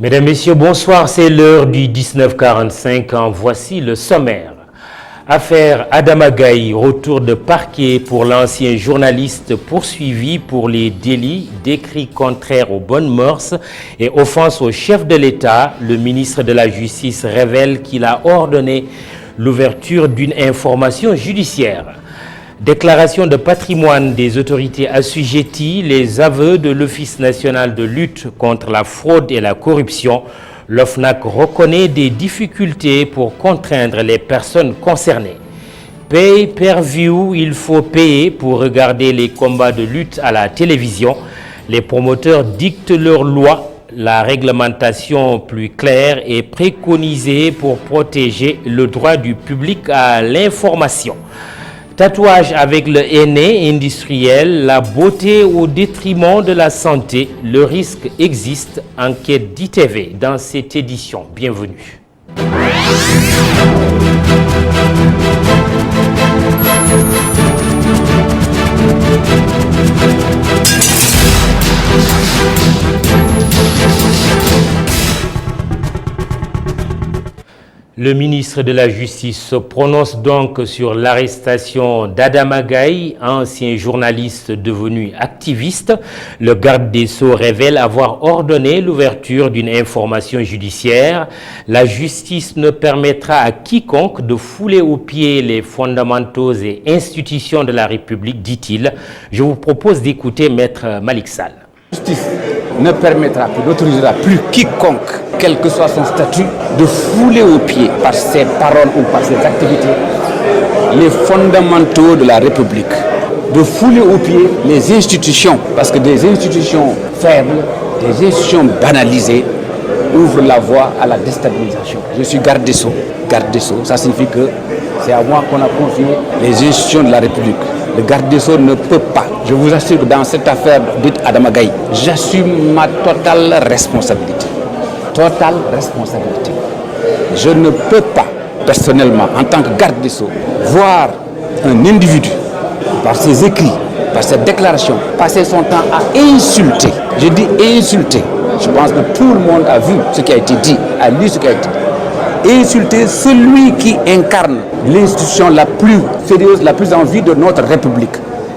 Mesdames, Messieurs, bonsoir. C'est l'heure du 19h45. Voici le sommaire. Affaire Adama Gaye, retour de parquet pour l'ancien journaliste poursuivi pour les délits d'écrits contraires aux bonnes mœurs et offense au chef de l'État. Le ministre de la Justice révèle qu'il a ordonné l'ouverture d'une information judiciaire. Déclaration de patrimoine des autorités assujetties, les aveux de l'Office national de lutte contre la fraude et la corruption. L'OFNAC reconnaît des difficultés pour contraindre les personnes concernées. Pay-per-view, il faut payer pour regarder les combats de lutte à la télévision. Les promoteurs dictent leurs lois. La réglementation plus claire est préconisée pour protéger le droit du public à l'information. Tatouage avec le henné industriel, la beauté au détriment de la santé, le risque existe. Enquête d'ITV dans cette édition. Bienvenue. Le ministre de la Justice se prononce donc sur l'arrestation d'Adama Gaye, ancien journaliste devenu activiste. Le garde des Sceaux révèle avoir ordonné l'ouverture d'une information judiciaire. La justice ne permettra à quiconque de fouler aux pieds les fondamentaux et institutions de la République, dit-il. Je vous propose d'écouter Maître Malick Sall. La justice ne permettra plus, n'autorisera plus quiconque, quel que soit son statut, de fouler aux pieds par ses paroles ou par ses activités les fondamentaux de la République, de fouler aux pieds les institutions, parce que des institutions faibles, des institutions banalisées ouvrent la voie à la déstabilisation. Je suis garde des Sceaux. Garde des Sceaux, ça signifie que c'est à moi qu'on a confié les institutions de la République. Le garde des Sceaux ne peut pas. Je vous assure que dans cette affaire dite Adama Gaye, j'assume ma totale responsabilité. Totale responsabilité. Je ne peux pas, personnellement, en tant que garde des Sceaux, voir un individu, par ses écrits, par ses déclarations, passer son temps à insulter. Je dis insulter. Je pense que tout le monde a vu ce qui a été dit, a lu ce qui a été dit. Insulter celui qui incarne l'institution la plus sérieuse, la plus en vie de notre République,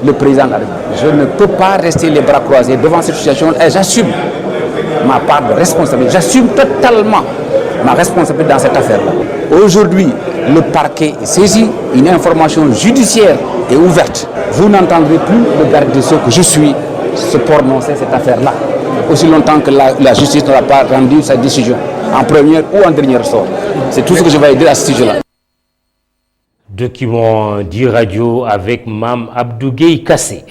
le président de la République. Je ne peux pas rester les bras croisés devant cette situation et j'assume ma part de responsabilité. J'assume totalement ma responsabilité dans cette affaire-là. Aujourd'hui, le parquet est saisi, une information judiciaire est ouverte. Vous n'entendrez plus le garde des Sceaux que je suis se prononcer cette affaire-là, aussi longtemps que la justice n'aura pas rendu sa décision en première ou en dernier ressort. C'est tout ce que je vais dire à ce sujet-là. Document d'e-radio avec Mam Abdou Gueye Kassé.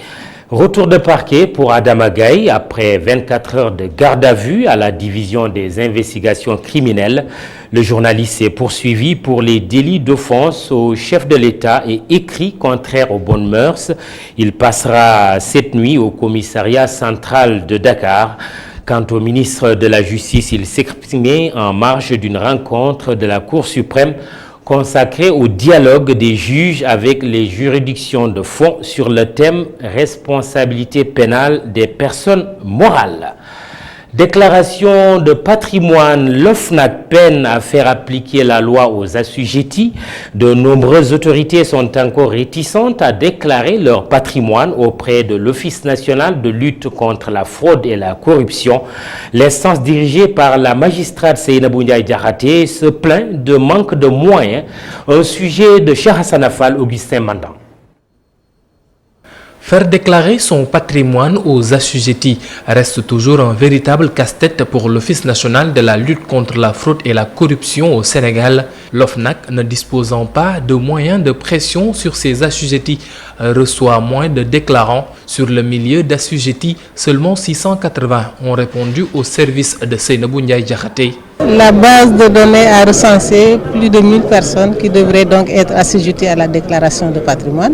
Retour de parquet pour Adama Gaye après 24 heures de garde à vue à la division des investigations criminelles. Le journaliste est poursuivi pour les délits d'offense au chef de l'État et écrits contraires aux bonnes mœurs. Il passera cette nuit au commissariat central de Dakar. Quant au ministre de la Justice, il s'exprimait en marge d'une rencontre de la Cour suprême consacrée au dialogue des juges avec les juridictions de fond sur le thème responsabilité pénale des personnes morales. Déclaration de patrimoine, l'OFNAC peine à faire appliquer la loi aux assujettis. De nombreuses autorités sont encore réticentes à déclarer leur patrimoine auprès de l'Office national de lutte contre la fraude et la corruption. L'instance dirigée par la magistrate Seynabou Ndiaye Diakhaté se plaint de manque de moyens. Un sujet de Cheikh Hassan Affal, Augustin Mandan. Faire déclarer son patrimoine aux assujettis reste toujours un véritable casse-tête pour l'Office national de la lutte contre la fraude et la corruption au Sénégal. L'OFNAC, ne disposant pas de moyens de pression sur ses assujettis, reçoit moins de déclarants. Sur le milieu d'assujettis, seulement 680 ont répondu au service de Seynabou Ndiaye Diakhaté. La base de données a recensé plus de 1000 personnes qui devraient donc être assujetties à la déclaration de patrimoine.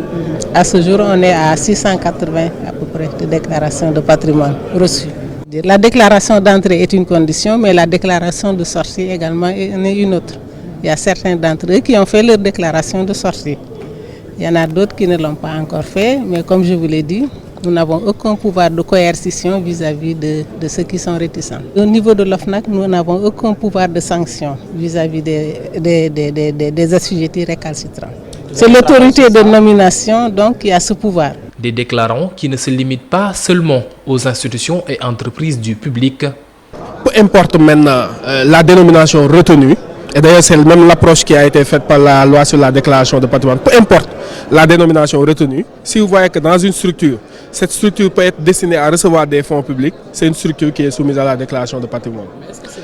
À ce jour, on est à 680 à peu près de déclarations de patrimoine reçues. La déclaration d'entrée est une condition, mais la déclaration de sortie également est une autre. Il y a certains d'entre eux qui ont fait leur déclaration de sortie. Il y en a d'autres qui ne l'ont pas encore fait, mais comme je vous l'ai dit, Nous n'avons aucun pouvoir de coercition vis-à-vis de ceux qui sont réticents. Au niveau de l'OFNAC, nous n'avons aucun pouvoir de sanction vis-à-vis des assujettis récalcitrants. C'est l'autorité de nomination donc, qui a ce pouvoir. Des déclarants qui ne se limitent pas seulement aux institutions et entreprises du public. Peu importe maintenant la dénomination retenue, et d'ailleurs c'est même l'approche qui a été faite par la loi sur la déclaration de patrimoine, peu importe la dénomination retenue, si vous voyez que dans une structure, cette structure peut être destinée à recevoir des fonds publics, c'est une structure qui est soumise à la déclaration de patrimoine,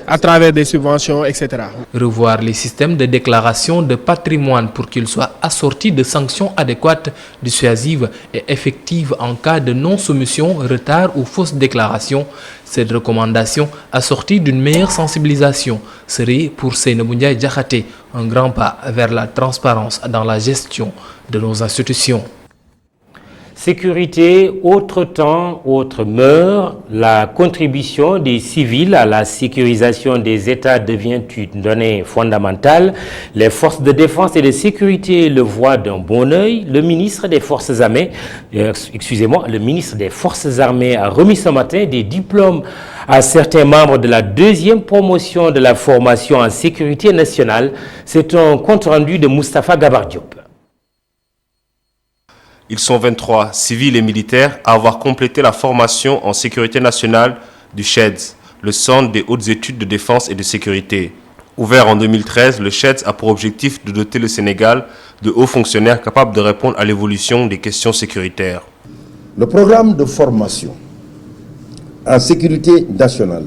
à travers des subventions, etc. Revoir les systèmes de déclaration de patrimoine pour qu'ils soient assortis de sanctions adéquates, dissuasives et effectives en cas de non-soumission, retard ou fausse déclaration. Cette recommandation, assortie d'une meilleure sensibilisation, serait pour Seynabou Ndiaye Diakhaté un grand pas vers la transparence dans la gestion de nos institutions. Sécurité, autre temps, autre mœurs, la contribution des civils à la sécurisation des États devient une donnée fondamentale. Les forces de défense et de sécurité le voient d'un bon œil. Le ministre des Forces armées, le ministre des Forces armées a remis ce matin des diplômes à certains membres de la deuxième promotion de la formation en sécurité nationale. C'est un compte-rendu de Moustapha Gabar Diop. Ils sont 23, civils et militaires, à avoir complété la formation en sécurité nationale du CHEDS, le Centre des hautes études de défense et de sécurité. Ouvert en 2013, le CHEDS a pour objectif de doter le Sénégal de hauts fonctionnaires capables de répondre à l'évolution des questions sécuritaires. Le programme de formation en sécurité nationale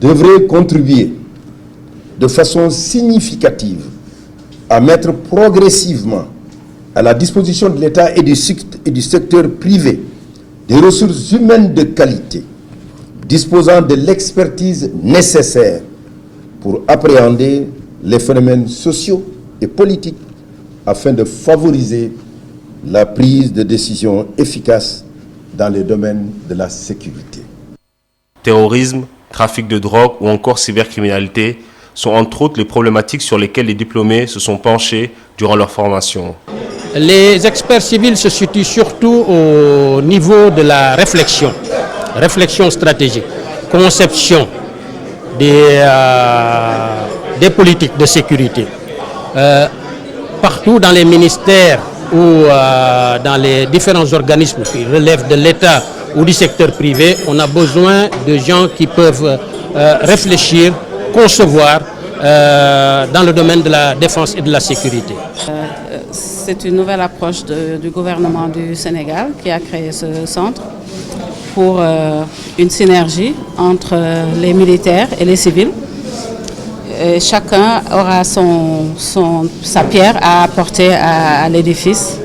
devrait contribuer de façon significative à mettre progressivement à la disposition de l'État et du secteur privé des ressources humaines de qualité, disposant de l'expertise nécessaire pour appréhender les phénomènes sociaux et politiques afin de favoriser la prise de décisions efficaces dans les domaines de la sécurité. Terrorisme, trafic de drogue ou encore cybercriminalité sont entre autres les problématiques sur lesquelles les diplômés se sont penchés durant leur formation. Les experts civils se situent surtout au niveau de la réflexion stratégique, conception des politiques de sécurité. Partout dans les ministères ou dans les différents organismes qui relèvent de l'État ou du secteur privé, on a besoin de gens qui peuvent réfléchir, concevoir dans le domaine de la défense et de la sécurité. C'est une nouvelle approche du gouvernement du Sénégal qui a créé ce centre pour une synergie entre les militaires et les civils. Et chacun aura sa pierre à apporter à l'édifice,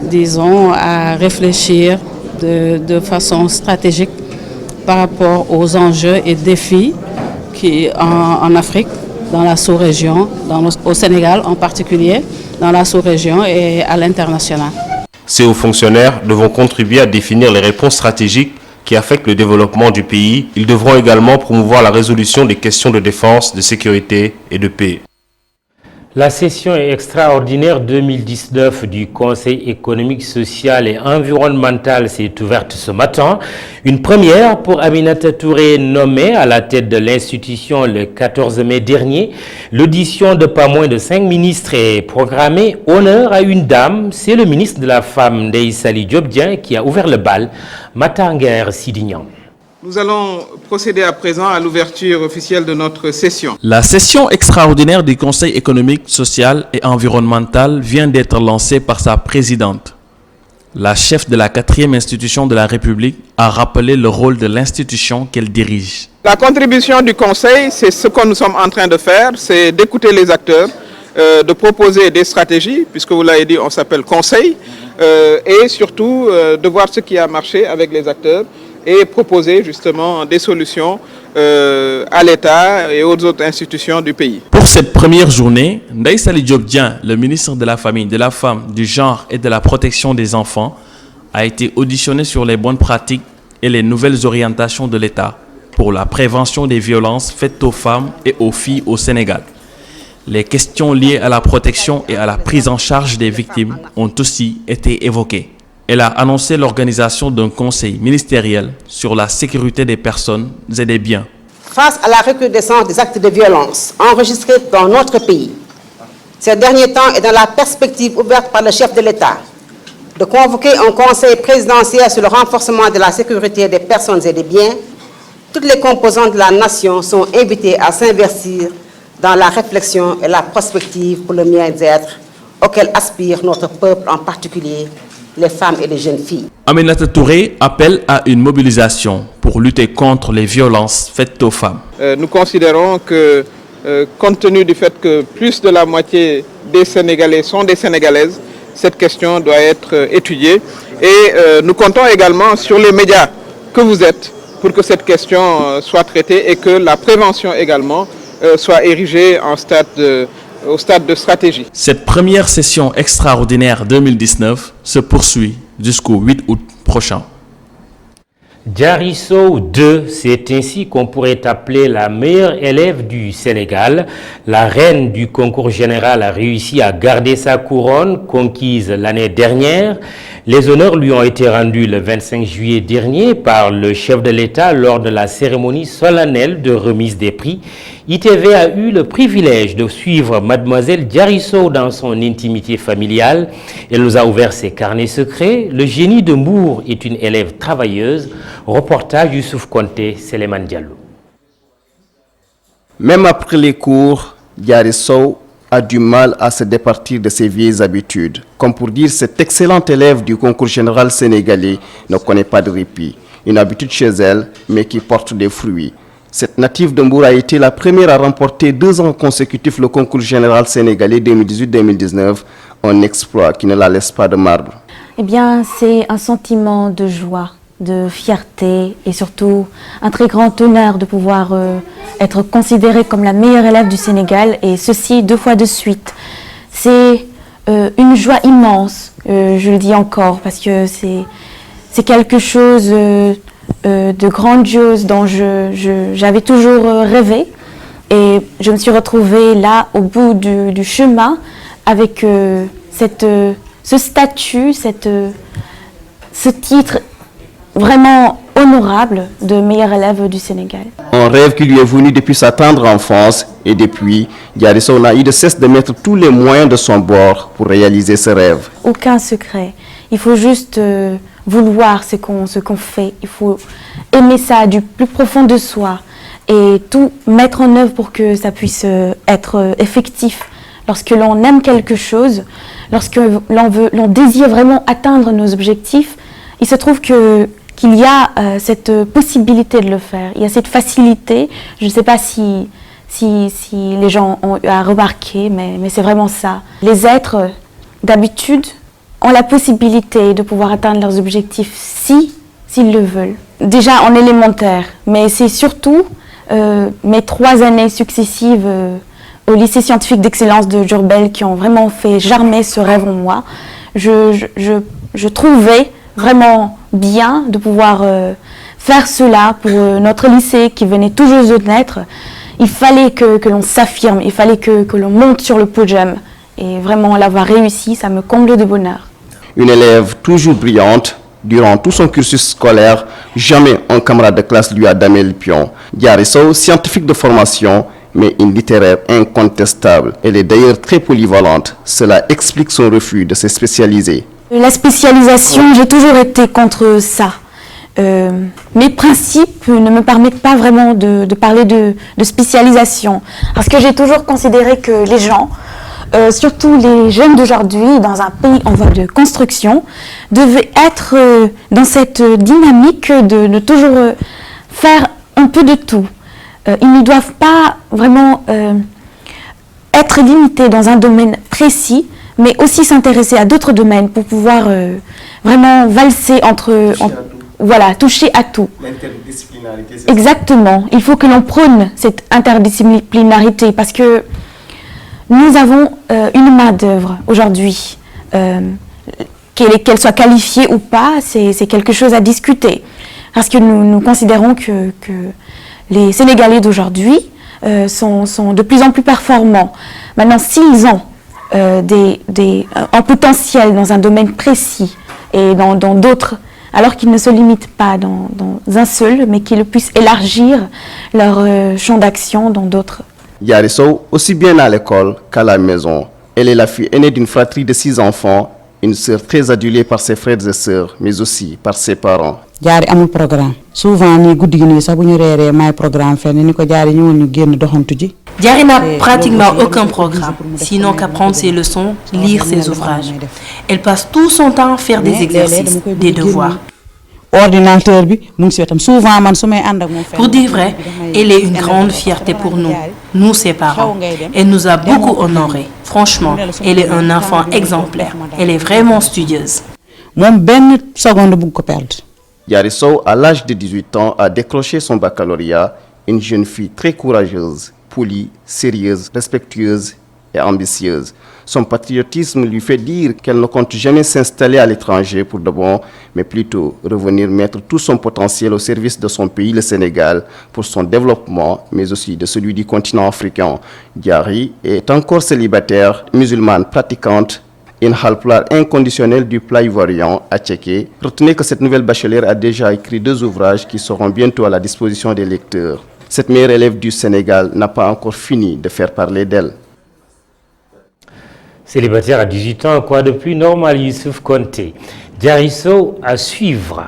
disons, à réfléchir de façon stratégique par rapport aux enjeux et défis en Afrique, dans la sous-région, au Sénégal en particulier, dans la sous-région et à l'international. Ces hauts fonctionnaires devront contribuer à définir les réponses stratégiques qui affectent le développement du pays. Ils devront également promouvoir la résolution des questions de défense, de sécurité et de paix. La session extraordinaire 2019 du Conseil économique, social et environnemental s'est ouverte ce matin. Une première pour Aminata Touré, nommée à la tête de l'institution le 14 mai dernier. L'audition de pas moins de 5 ministres est programmée. Honneur à une dame, c'est le ministre de la Femme, Ndeye Saly Diop Dieng, qui a ouvert le bal. Matanguer Sidignan. Nous allons procéder à présent à l'ouverture officielle de notre session. La session extraordinaire du Conseil économique, social et environnemental vient d'être lancée par sa présidente. La chef de la 4e institution de la République a rappelé le rôle de l'institution qu'elle dirige. La contribution du Conseil, c'est ce que nous sommes en train de faire, c'est d'écouter les acteurs, de proposer des stratégies, puisque vous l'avez dit, on s'appelle Conseil, et surtout de voir ce qui a marché avec les acteurs, et proposer justement des solutions à l'État et aux autres institutions du pays. Pour cette première journée, Ndeye Saly Diop Dieng, le ministre de la Famille, de la Femme, du Genre et de la Protection des Enfants, a été auditionné sur les bonnes pratiques et les nouvelles orientations de l'État pour la prévention des violences faites aux femmes et aux filles au Sénégal. Les questions liées à la protection et à la prise en charge des victimes ont aussi été évoquées. elle a annoncé l'organisation d'un conseil ministériel sur la sécurité des personnes et des biens. Face à la recrudescence des actes de violence enregistrés dans notre pays, ces derniers temps et dans la perspective ouverte par le chef de l'État de convoquer un conseil présidentiel sur le renforcement de la sécurité des personnes et des biens, toutes les composantes de la nation sont invitées à s'investir dans la réflexion et la prospective pour le bien-être auquel aspire notre peuple, en particulier les femmes et les jeunes filles. Aminata Touré appelle à une mobilisation pour lutter contre les violences faites aux femmes. Nous considérons que, compte tenu du fait que plus de la moitié des Sénégalais sont des Sénégalaises, cette question doit être étudiée. Et nous comptons également sur les médias que vous êtes pour que cette question soit traitée et que la prévention également soit érigée au stade de stratégie. Cette première session extraordinaire 2019 se poursuit jusqu'au 8 août prochain. Diary Sow 2, c'est ainsi qu'on pourrait appeler la meilleure élève du Sénégal. La reine du concours général a réussi à garder sa couronne conquise l'année dernière. Les honneurs lui ont été rendus le 25 juillet dernier par le chef de l'État lors de la cérémonie solennelle de remise des prix. ITV a eu le privilège de suivre mademoiselle Diary Sow dans son intimité familiale. Elle nous a ouvert ses carnets secrets. Le génie de Mbour est une élève travailleuse. Reportage Youssouf Konté, Seleman Diallo. Même après les cours, Diary Sow a du mal à se départir de ses vieilles habitudes. Comme pour dire, cet excellent élève du concours général sénégalais ne connaît pas de répit. Une habitude chez elle, mais qui porte des fruits. Cette native de Mbour a été la première à remporter 2 ans consécutifs le concours général sénégalais 2018-2019, un exploit qui ne la laisse pas de marbre. Eh bien, c'est un sentiment de joie, de fierté et surtout un très grand honneur de pouvoir être considérée comme la meilleure élève du Sénégal, et ceci 2 fois de suite. C'est une joie immense, je le dis encore, parce que c'est quelque chose de grandiose dont j'avais toujours rêvé, et je me suis retrouvée là au bout du chemin avec ce statut, ce titre vraiment honorable de meilleure élève du Sénégal. Un rêve qui lui est venu depuis sa tendre enfance, et depuis, Diary Sow n'a eu de cesse de mettre tous les moyens de son bord pour réaliser ce rêve. Aucun secret, il faut juste vouloir ce qu'on fait, il faut aimer ça du plus profond de soi et tout mettre en œuvre pour que ça puisse être effectif. Lorsque l'on aime quelque chose, lorsque l'on désire vraiment atteindre nos objectifs, il se trouve qu'il y a cette possibilité de le faire. Il y a cette facilité. Je ne sais pas si les gens ont eu à remarquer, mais c'est vraiment ça. Les êtres, d'habitude, ont la possibilité de pouvoir atteindre leurs objectifs s'ils le veulent. Déjà en élémentaire, mais c'est surtout mes 3 années successives au lycée scientifique d'excellence de Diourbel qui ont vraiment fait germer ce rêve en moi. Je trouvais vraiment bien de pouvoir faire cela pour notre lycée qui venait tout juste de naître. Il fallait que l'on s'affirme, il fallait que l'on monte sur le podium. Et vraiment l'avoir réussi, ça me comble de bonheur. Une élève toujours brillante, durant tout son cursus scolaire, jamais un camarade de classe lui a damé le pion. Diary Sow, scientifique de formation, mais une littéraire incontestable. Elle est d'ailleurs très polyvalente. Cela explique son refus de se spécialiser. La spécialisation, j'ai toujours été contre ça. Mes principes ne me permettent pas vraiment de parler de spécialisation. Parce que j'ai toujours considéré que les gens, surtout les jeunes d'aujourd'hui, dans un pays en voie de construction, devaient être dans cette dynamique de toujours faire un peu de tout. Ils ne doivent pas vraiment être limités dans un domaine précis, mais aussi s'intéresser à d'autres domaines pour pouvoir vraiment valser voilà, toucher à tout. L'interdisciplinarité, c'est exactement. Il faut que l'on prône cette interdisciplinarité parce que nous avons une main-d'œuvre aujourd'hui. Qu'elle soit qualifiée ou pas, c'est quelque chose à discuter. Parce que nous considérons que les Sénégalais d'aujourd'hui sont de plus en plus performants. Maintenant, s'ils ont un potentiel dans un domaine précis, et dans d'autres, alors qu'ils ne se limitent pas dans un seul, mais qu'ils puissent élargir leur champ d'action dans d'autres. Diary Sow, aussi bien à l'école qu'à la maison. Elle est la fille aînée d'une fratrie de 6 enfants, une sœur très adulée par ses frères et sœurs, mais aussi par ses parents. Diary amul programme souvent ni guddi gi ni sax bu ñu reeree may programme fenn ni ko Diary ñëwoon ñu génn doxantu ji. Diary n'a pratiquement aucun programme, sinon qu'apprendre ses leçons, lire ses ouvrages. Elle passe tout son temps à faire des exercices, des devoirs. Ordinateur bi mu ngi si wetam souvent man su may ànd ak moom. Pour dire vrai, elle est une grande fierté pour nous ses parents. Elle nous a beaucoup honorés. Franchement, elle est un enfant exemplaire. Elle est vraiment studieuse. Moom benn seconde bugg ko perdre. Diary Sow, à l'âge de 18 ans, a décroché son baccalauréat, une jeune fille très courageuse, polie, sérieuse, respectueuse et ambitieuse. Son patriotisme lui fait dire qu'elle ne compte jamais s'installer à l'étranger pour de bon, mais plutôt revenir mettre tout son potentiel au service de son pays, le Sénégal, pour son développement, mais aussi de celui du continent africain. Diary est encore célibataire, musulmane pratiquante, une halpulaar inconditionnelle du plat ivoirien à Tchéké. Retenez que cette nouvelle bachelière a déjà écrit 2 ouvrages qui seront bientôt à la disposition des lecteurs. Cette meilleure élève du Sénégal n'a pas encore fini de faire parler d'elle. Célibataire à 18 ans, quoi de plus normal, Youssouf Konté. Diary Sow à suivre.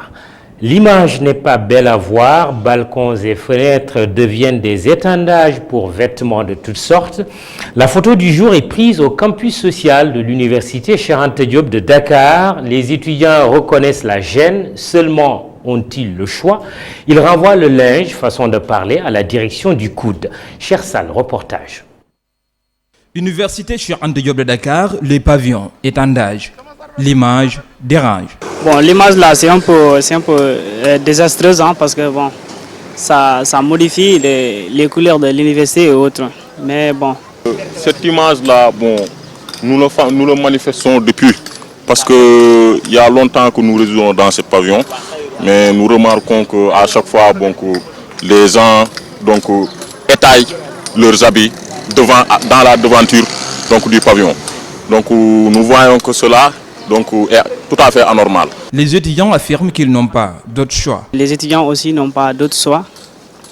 L'image n'est pas belle à voir, balcons et fenêtres deviennent des étendages pour vêtements de toutes sortes. La photo du jour est prise au campus social de l'université Cheikh Anta Diop de Dakar. Les étudiants reconnaissent la gêne, seulement ont-ils le choix? Ils renvoient le linge, façon de parler, à la direction du coude. Cher Sall, reportage. Université Cheikh Anta Diop de Dakar, les pavillons, étendages. L'image dérange. Bon, l'image là, c'est un peu désastreuse hein, parce que bon, ça modifie les couleurs de l'université et autres. Mais bon. Cette image là, bon, nous le manifestons depuis parce que il y a longtemps que nous résidons dans ce pavillon, mais nous remarquons qu'à chaque fois, bon, que les gens donc étayent leurs habits dans la devanture donc du pavillon. Donc nous voyons que cela donc est tout à fait anormal. Les étudiants affirment qu'ils n'ont pas d'autre choix. Les étudiants aussi n'ont pas d'autre choix.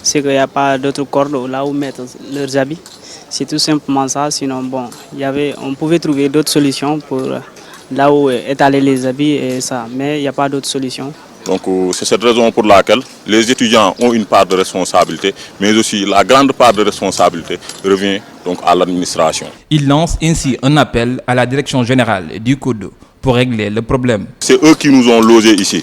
C'est qu'il n'y a pas d'autre corde là où mettre leurs habits. C'est tout simplement ça. Sinon, bon, on pouvait trouver d'autres solutions pour là où étaler les habits et ça. Mais il n'y a pas d'autre solution. Donc c'est cette raison pour laquelle les étudiants ont une part de responsabilité, mais aussi la grande part de responsabilité revient donc à l'administration. Ils lancent ainsi un appel à la direction générale du COUD pour régler le problème. C'est eux qui nous ont logés ici.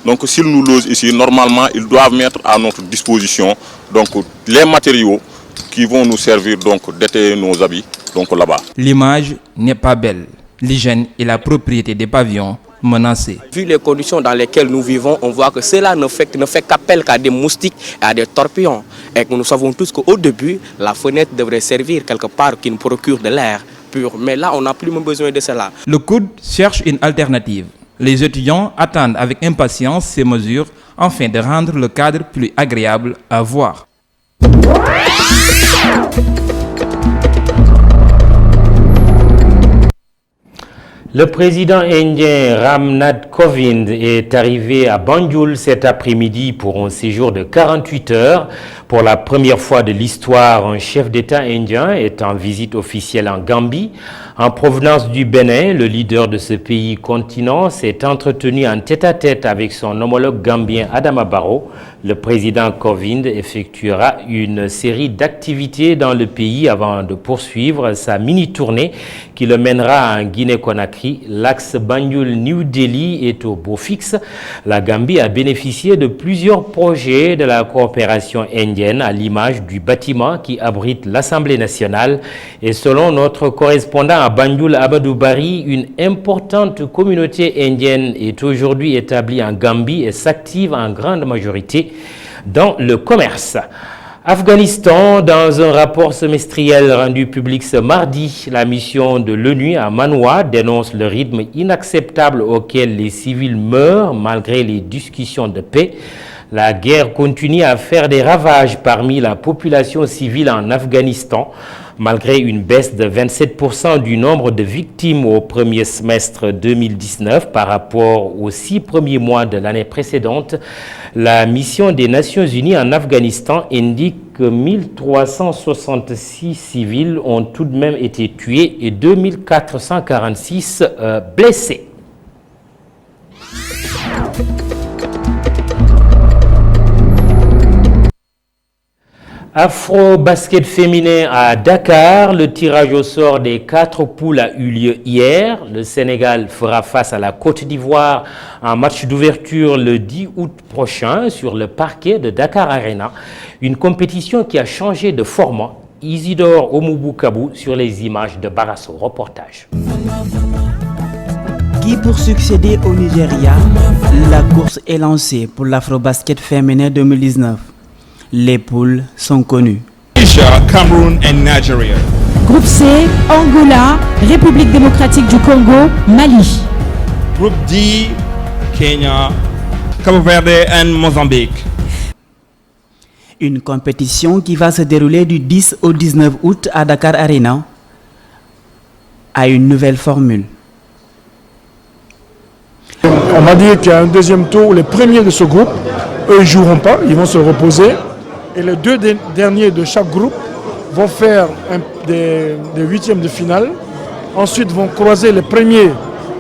Donc s'ils nous logent ici, normalement, ils doivent mettre à notre disposition donc, les matériaux qui vont nous servir donc d'étayer nos habits donc là-bas. L'image n'est pas belle. L'hygiène et la propriété des pavillons menacés. Vu les conditions dans lesquelles nous vivons, on voit que cela ne fait qu'appel qu'à des moustiques et à des torpillons. Et que nous savons tous qu'au début, la fenêtre devrait servir quelque part qui nous procure de l'air pur. Mais là, on n'a plus besoin de cela. Le COUD cherche une alternative. Les étudiants attendent avec impatience ces mesures afin de rendre le cadre plus agréable à voir. Le président indien Ramnath Kovind est arrivé à Banjul cet après-midi pour un séjour de 48 heures. Pour la première fois de l'histoire, un chef d'État indien est en visite officielle en Gambie. En provenance du Bénin, le leader de ce pays continent s'est entretenu en tête-à-tête avec son homologue gambien Adama Barrow. Le président Kovind effectuera une série d'activités dans le pays avant de poursuivre sa mini-tournée qui le mènera en Guinée-Conakry. L'axe Banjul-New Delhi est au beau fixe. La Gambie a bénéficié de plusieurs projets de la coopération indienne à l'image du bâtiment qui abrite l'Assemblée nationale. Et selon notre correspondant à Banjul, Amadou Bari, une importante communauté indienne est aujourd'hui établie en Gambie et s'active en grande majorité dans le commerce. Afghanistan, dans un rapport semestriel rendu public ce mardi, la mission de l'ONU à Manoa dénonce le rythme inacceptable auquel les civils meurent malgré les discussions de paix. La guerre continue à faire des ravages parmi la population civile en Afghanistan. Malgré une baisse de 27% du nombre de victimes au premier semestre 2019 par rapport aux 6 premiers mois de l'année précédente, la mission des Nations Unies en Afghanistan indique que 1366 civils ont tout de même été tués et 2446 blessés. Afro-basket féminin à Dakar, le tirage au sort des 4 poules a eu lieu hier. Le Sénégal fera face à la Côte d'Ivoire en match d'ouverture le 10 août prochain sur le parquet de Dakar Arena. Une compétition qui a changé de format. Isidore Omoubou-Kabou sur les images de Barasso. Reportage. Qui pour succéder au Nigeria, la course est lancée pour l'Afro-basket féminin 2019. Les poules sont connues. Cameroun et Nigeria. Groupe C, Angola, République démocratique du Congo, Mali. Groupe D, Kenya, Cabo Verde et Mozambique. Une compétition qui va se dérouler du 10 au 19 août à Dakar Arena a une nouvelle formule. On m'a dit qu'il y a un deuxième tour, les premiers de ce groupe, eux ils ne joueront pas, ils vont se reposer. Et les 2 derniers de chaque groupe vont faire des huitièmes de finale. Ensuite vont croiser les premiers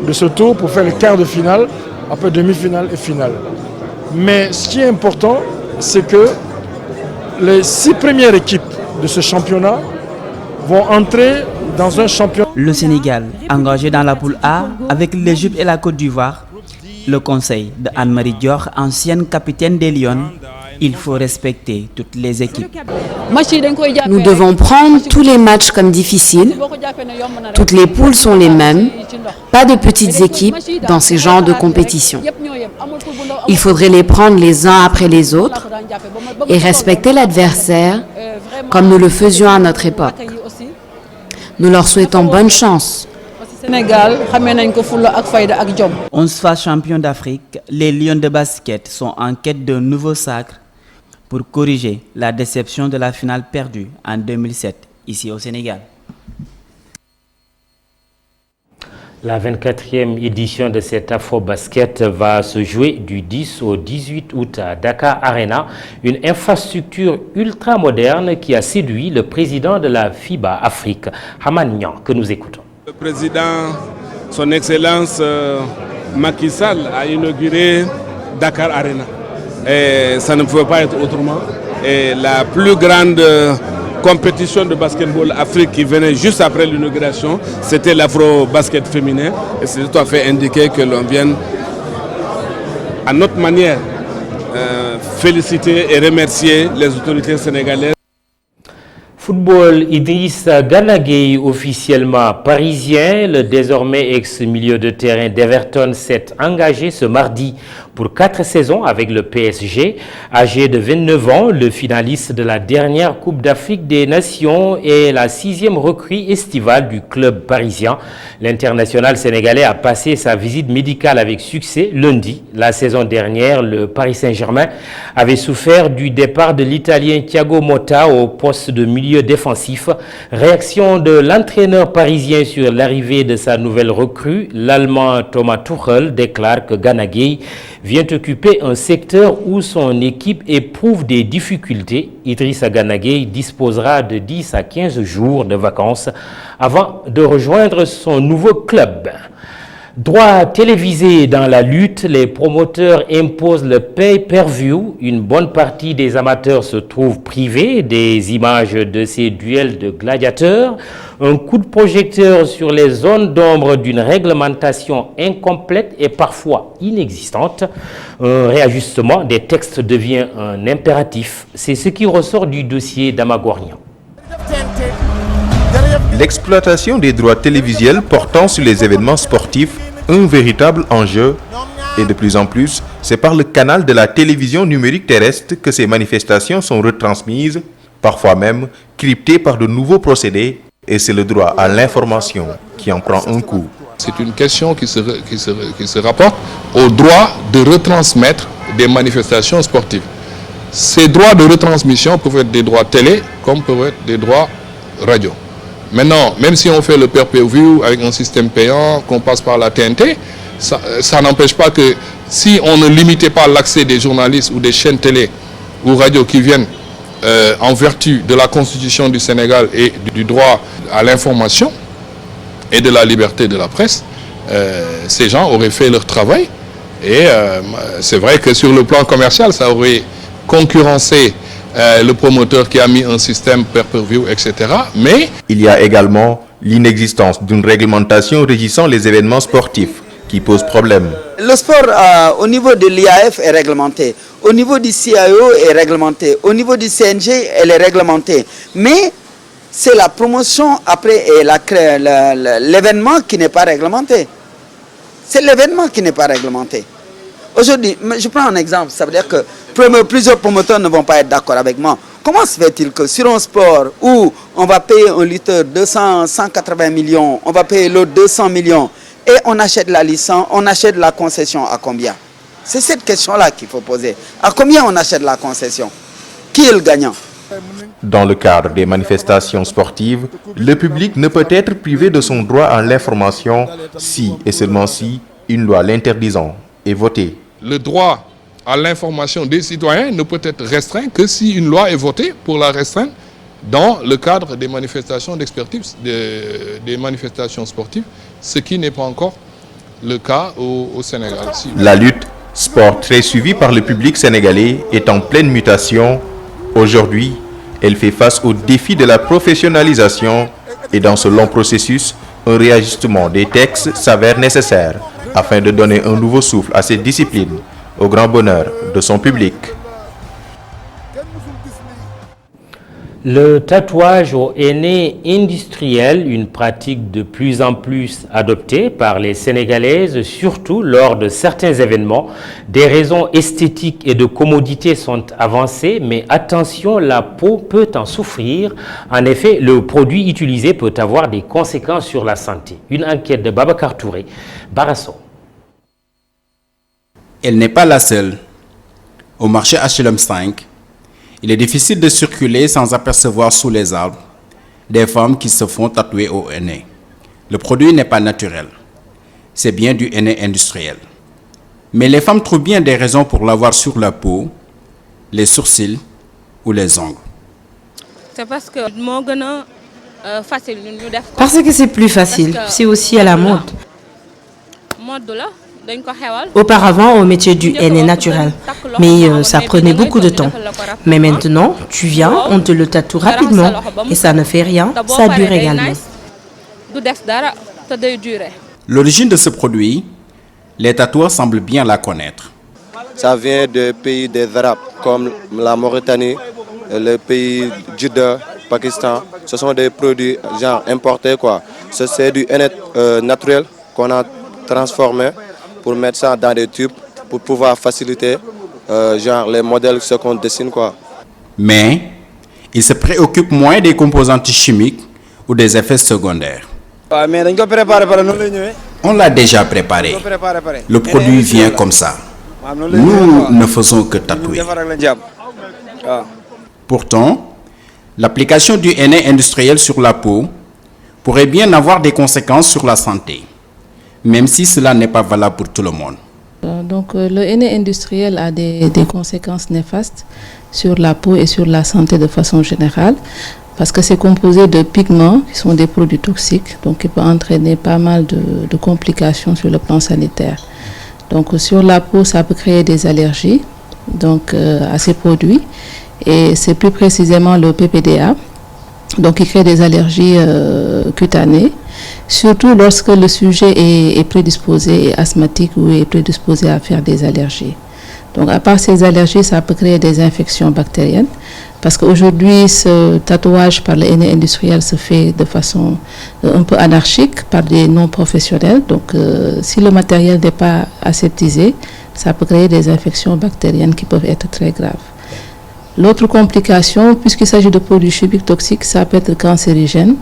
de ce tour pour faire les quarts de finale, après demi-finale et finale. Mais ce qui est important, c'est que les 6 premières équipes de ce championnat vont entrer dans un championnat. Le Sénégal, engagé dans la poule A avec l'Égypte et la Côte d'Ivoire, le conseil de Anne-Marie Dior, ancienne capitaine des Lions, il faut respecter toutes les équipes. Nous devons prendre tous les matchs comme difficiles. Toutes les poules sont les mêmes. Pas de petites équipes dans ces genres de compétition. Il faudrait les prendre les uns après les autres et respecter l'adversaire comme nous le faisions à notre époque. Nous leur souhaitons bonne chance. 11 fois champions d'Afrique, les Lions de basket sont en quête d'un nouveau sacre pour corriger la déception de la finale perdue en 2007 ici au Sénégal. La 24e édition de cet Afro-Basket va se jouer du 10 au 18 août à Dakar Arena, une infrastructure ultra moderne qui a séduit le président de la FIBA Afrique, Haman Niang, que nous écoutons. Le président, son Excellence Macky Sall, a inauguré Dakar Arena. Et ça ne pouvait pas être autrement. Et la plus grande compétition de basketball Afrique qui venait juste après l'inauguration, c'était l'Afro-Basket féminin. Et c'est tout à fait indiqué que l'on vienne, à notre manière, féliciter et remercier les autorités sénégalaises. Football, Idrissa Gana Gueye, officiellement parisien, le désormais ex-milieu de terrain d'Everton s'est engagé ce mardi pour 4 saisons avec le PSG. Âgé de 29 ans, le finaliste de la dernière Coupe d'Afrique des Nations est la 6e recrue estivale du club parisien. L'international sénégalais a passé sa visite médicale avec succès lundi. La saison dernière, le Paris Saint-Germain avait souffert du départ de l'Italien Thiago Motta au poste de milieu défensif. Réaction de l'entraîneur parisien sur l'arrivée de sa nouvelle recrue. L'Allemand Thomas Tuchel déclare que Gana Gueye vient occuper un secteur où son équipe éprouve des difficultés. Idrissa Gana Gueye disposera de 10 à 15 jours de vacances avant de rejoindre son nouveau club. Droit télévisé dans la lutte, les promoteurs imposent le pay-per-view. Une bonne partie des amateurs se trouvent privés des images de ces duels de gladiateurs. Un coup de projecteur sur les zones d'ombre d'une réglementation incomplète et parfois inexistante. Un réajustement des textes devient un impératif. C'est ce qui ressort du dossier d'Amagorian. L'exploitation des droits télévisuels portant sur les événements sportifs, un véritable enjeu. Et de plus en plus, c'est par le canal de la télévision numérique terrestre que ces manifestations sont retransmises, parfois même cryptées par de nouveaux procédés. Et c'est le droit à l'information qui en prend un coup. C'est une question qui se rapporte au droit de retransmettre des manifestations sportives. Ces droits de retransmission peuvent être des droits télé comme peuvent être des droits radio. Maintenant, même si on fait le pay-per-view avec un système payant, qu'on passe par la TNT, ça n'empêche pas que si on ne limitait pas l'accès des journalistes ou des chaînes télé ou radio qui viennent en vertu de la Constitution du Sénégal et du droit à l'information et de la liberté de la presse, ces gens auraient fait leur travail. Et c'est vrai que sur le plan commercial, ça aurait concurrencé le promoteur qui a mis un système pay-per-view, etc. Mais il y a également l'inexistence d'une réglementation régissant les événements sportifs qui pose problème. Le sport au niveau de l'IAF est réglementé, au niveau du CIO est réglementé, au niveau du CNG elle est réglementée. Mais c'est la promotion après et l'événement qui n'est pas réglementé. C'est l'événement qui n'est pas réglementé. Aujourd'hui, je prends un exemple, ça veut dire que plusieurs promoteurs ne vont pas être d'accord avec moi. Comment se fait-il que sur un sport où on va payer un lutteur 180 millions, on va payer l'autre 200 millions, et on achète la licence, on achète la concession à combien? C'est cette question-là qu'il faut poser. À combien on achète la concession? Qui est le gagnant? Dans le cadre des manifestations sportives, le public ne peut être privé de son droit à l'information si et seulement si une loi l'interdisant est votée. Le droit à l'information des citoyens ne peut être restreint que si une loi est votée pour la restreindre dans le cadre des manifestations d'expertise, des manifestations sportives, ce qui n'est pas encore le cas au Sénégal. La lutte, sport très suivi par le public sénégalais, est en pleine mutation. Aujourd'hui, elle fait face au défi de la professionnalisation et dans ce long processus, un réajustement des textes s'avère nécessaire afin de donner un nouveau souffle à cette discipline, au grand bonheur de son public. Le tatouage au henné industriel, une pratique de plus en plus adoptée par les Sénégalaises, surtout lors de certains événements. Des raisons esthétiques et de commodité sont avancées, mais attention, la peau peut en souffrir. En effet, le produit utilisé peut avoir des conséquences sur la santé. Une enquête de Babacar Touré, Barasso. Elle n'est pas la seule. Au marché HLM 5, il est difficile de circuler sans apercevoir sous les arbres des femmes qui se font tatouer au henné. Le produit n'est pas naturel. C'est bien du henné industriel. Mais les femmes trouvent bien des raisons pour l'avoir sur la peau, les sourcils ou les ongles. C'est parce que facile. Parce que c'est plus facile. C'est aussi à la mode. Auparavant, on mettait du henné naturel, mais ça prenait beaucoup de temps. Mais maintenant, tu viens, on te le tatoue rapidement et ça ne fait rien, ça dure également. L'origine de ce produit, les tatoueurs semblent bien la connaître. Ça vient des pays des Arabes, comme la Mauritanie, le pays Jeddah, Pakistan. Ce sont des produits genre importés, quoi. C'est du henné naturel qu'on a transformé pour mettre ça dans des tubes pour pouvoir faciliter genre les modèles, ce qu'on dessine, quoi. Mais il se préoccupe moins des composantes chimiques ou des effets secondaires. On l'a déjà préparé. Le produit vient comme ça. Nous ne faisons que tatouer. Pourtant, l'application du henné industriel sur la peau pourrait bien avoir des conséquences sur la santé, même si cela n'est pas valable pour tout le monde. Donc le henné industriel a des conséquences néfastes sur la peau et sur la santé de façon générale, parce que c'est composé de pigments qui sont des produits toxiques, donc qui peuvent entraîner pas mal de complications sur le plan sanitaire. Donc sur la peau, ça peut créer des allergies donc, à ces produits, et c'est plus précisément le PPDA, donc qui crée des allergies cutanées, surtout lorsque le sujet est prédisposé, est asthmatique ou est prédisposé à faire des allergies. Donc à part ces allergies, ça peut créer des infections bactériennes, parce qu'aujourd'hui, ce tatouage par le henné industriel se fait de façon un peu anarchique par des non-professionnels. Donc si le matériel n'est pas aseptisé, ça peut créer des infections bactériennes qui peuvent être très graves. L'autre complication, puisqu'il s'agit de produits chimiques toxiques, ça peut être cancérigène,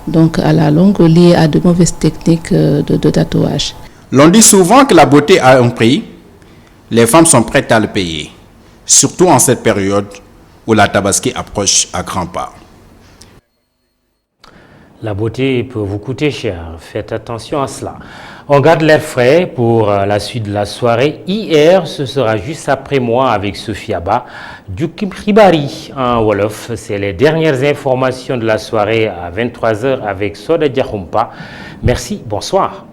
donc à la longue lié à de mauvaises techniques de tatouage. L'on dit souvent que la beauté a un prix, Les femmes sont prêtes à le payer, surtout en cette période où la Tabaski approche à grands pas. La beauté peut vous coûter cher, faites attention à cela. On garde l'air frais pour la suite de la soirée. Hier, ce sera juste après moi avec Sophie Abba du Khibari en Wolof. C'est les dernières informations de la soirée à 23h avec Soda Diakhoumpa. Merci, bonsoir.